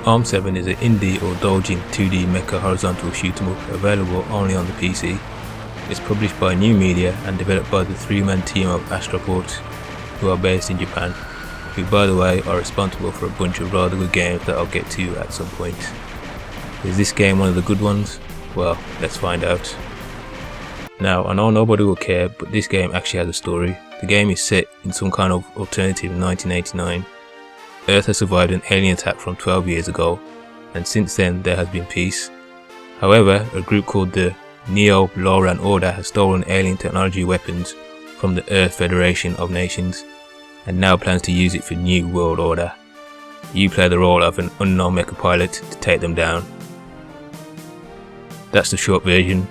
Arm 7 is an indie or doujin 2D mecha horizontal shoot 'em up available only on the PC. It's published by Nyu Media and developed by the three-man team of ASTRO, who are based in Japan, who by the way are responsible for a bunch of rather good games that I'll get to at some point. Is this game one of the good ones? Well, let's find out. Now, I know nobody will care, but this game actually has a story. The game is set in some kind of alternative 1989. Earth has survived an alien attack from 12 years ago, and since then there has been peace. However, a group called the Neo-Loran Order has stolen alien technology weapons from the Earth Federation of Nations, and now plans to use it for New World Order. You play the role of an unknown mecha pilot to take them down. That's the short version.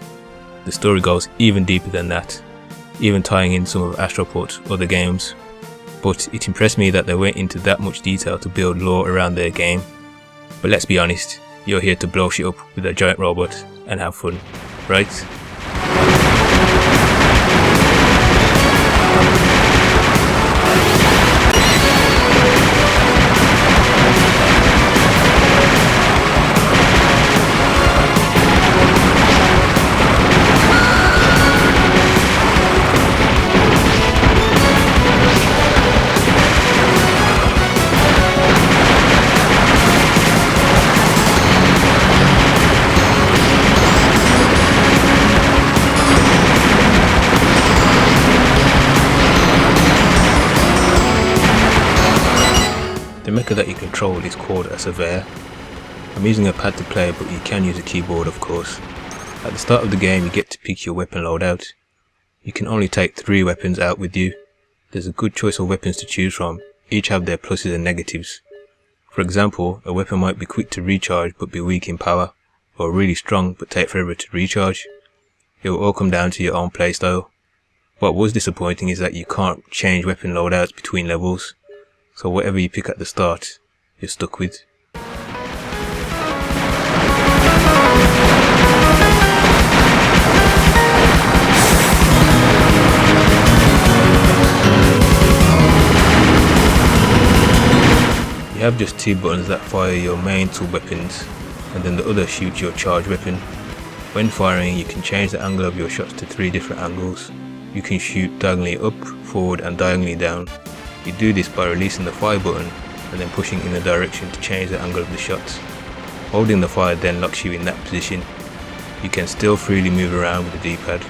The story goes even deeper than that, even tying in some of ASTRO's other games. But it impressed me that they went into that much detail to build lore around their game. But let's be honest, you're here to blow shit up with a giant robot and have fun, right? The mecha that you control is called a surveyor. I'm using a pad to play, but you can use a keyboard of course. At the start of the game you get to pick your weapon loadout. You can only take 3 weapons out with you. There's a good choice of weapons to choose from, each have their pluses and negatives. For example, a weapon might be quick to recharge but be weak in power, or really strong but take forever to recharge. It will all come down to your own playstyle. What was disappointing is that you can't change weapon loadouts between levels. So whatever you pick at the start, you're stuck with. You have just 2 buttons that fire your main 2 weapons, and then the other shoots your charge weapon. When firing, you can change the angle of your shots to 3 different angles. You can shoot diagonally up, forward and diagonally down. You do this by releasing the fire button and then pushing in the direction to change the angle of the shots. Holding the fire then locks you in that position. You can still freely move around with the D-pad.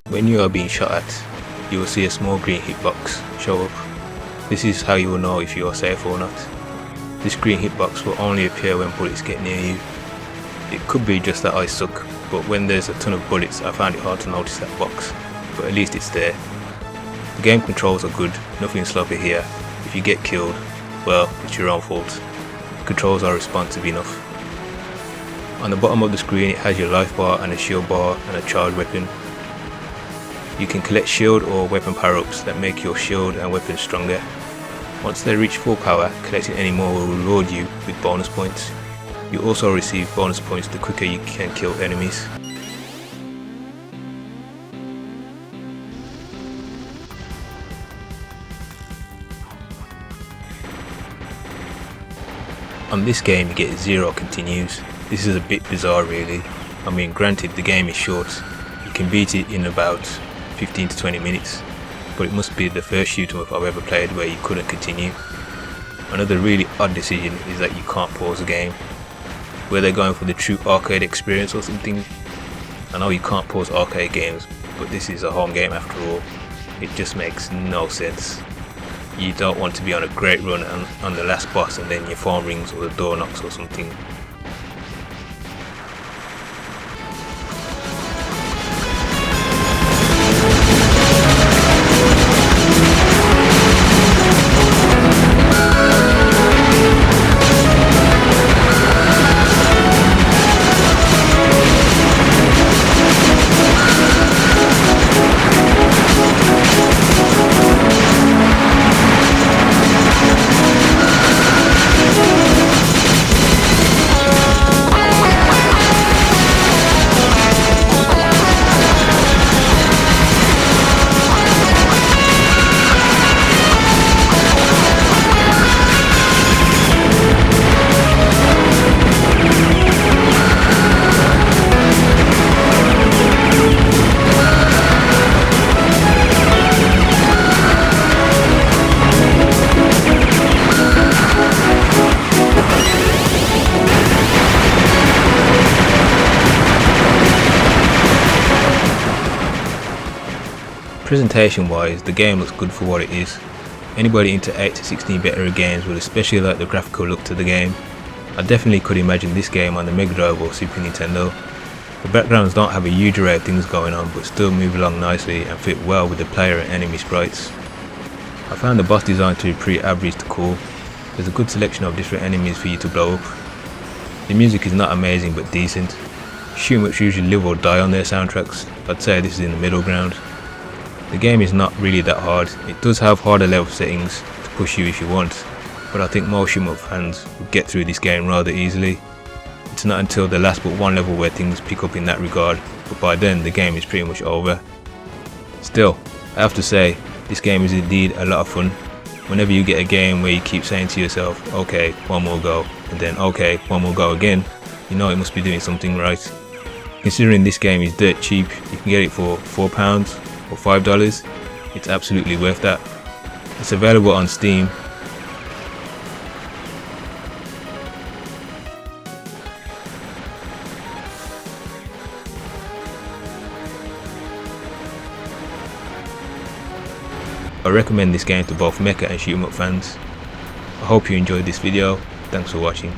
When you are being shot at, you will see a small green hitbox show up. This is how you will know if you are safe or not. This green hitbox will only appear when bullets get near you. It could be just that I suck, but when there's a ton of bullets I find it hard to notice that box, but at least it's there. The game controls are good, nothing sloppy here. If you get killed, well, it's your own fault. The controls are responsive enough. On the bottom of the screen it has your life bar and a shield bar and a charge weapon. You can collect shield or weapon power-ups that make your shield and weapons stronger. Once they reach full power, collecting any more will reward you with bonus points. You also receive bonus points the quicker you can kill enemies. On this game you get 0 continues. This is a bit bizarre really. I mean, granted the game is short. You can beat it in about 15 to 20 minutes, but it must be the first shoot 'em up I've ever played where you couldn't continue. Another really odd decision is that you can't pause the game. Were they going for the true arcade experience or something? I know you can't pause arcade games, but this is a home game after all. It just makes no sense. You don't want to be on a great run and on the last boss and then your phone rings or the door knocks or something. Presentation wise, the game looks good for what it is. Anybody into 8 to 16-bit era games would especially like the graphical look to the game. I definitely could imagine this game on the Mega Drive or Super Nintendo. The backgrounds don't have a huge array of things going on, but still move along nicely and fit well with the player and enemy sprites. I found the boss design to be pretty average to cool. There's a good selection of different enemies for you to blow up. The music is not amazing but decent. Shmups usually live or die on their soundtracks. I'd say this is in the middle ground. The game is not really that hard. It does have harder level settings to push you if you want, but I think most shmup fans will get through this game rather easily. It's not until the last but one level where things pick up in that regard, but by then the game is pretty much over. Still, I have to say, this game is indeed a lot of fun. Whenever you get a game where you keep saying to yourself, okay, one more go, and then okay, one more go again, you know it must be doing something right. Considering this game is dirt cheap, you can get it for £4 or $5, it's absolutely worth that. It's available on Steam. I recommend this game to both mecha and shoot 'em up fans. I hope you enjoyed this video. Thanks for watching.